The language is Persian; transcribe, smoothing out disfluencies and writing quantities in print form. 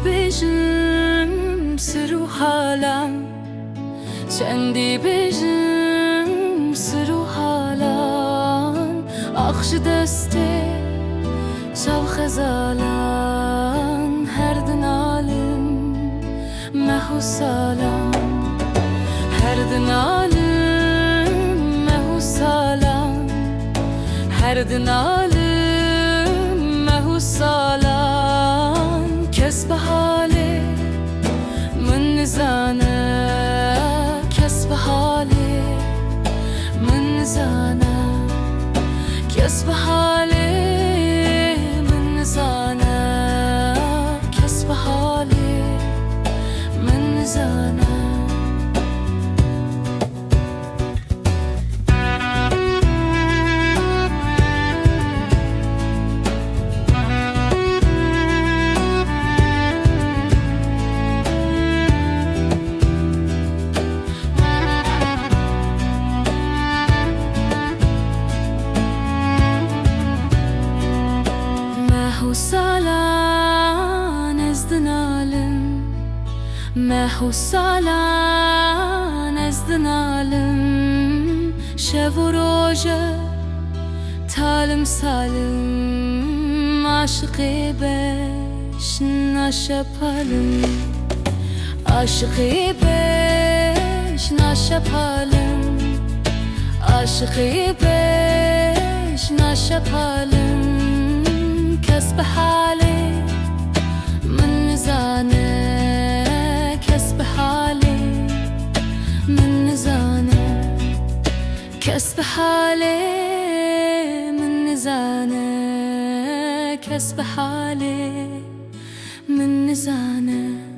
بجم سرو حالم چندی بجم سرو حالم آخش دسته شو خزالان هر دنالم مهو سالم هر دنالم مهو سالم هر دنالم مهو سالم کس به حاله من نزانه کس به حاله من نزانه کس به حاله من نزانه کس به حاله من نزانه مهو سالان از دنالم مهو سالان از دنالم شب و روژه تالم سالم عاشقی بش نشپالم عاشقی بش نشپالم عاشقی بش نشپالم کس به حاله من نزانه کس به حاله من نزانه کس به حاله من نزانه کس به حاله من نزانه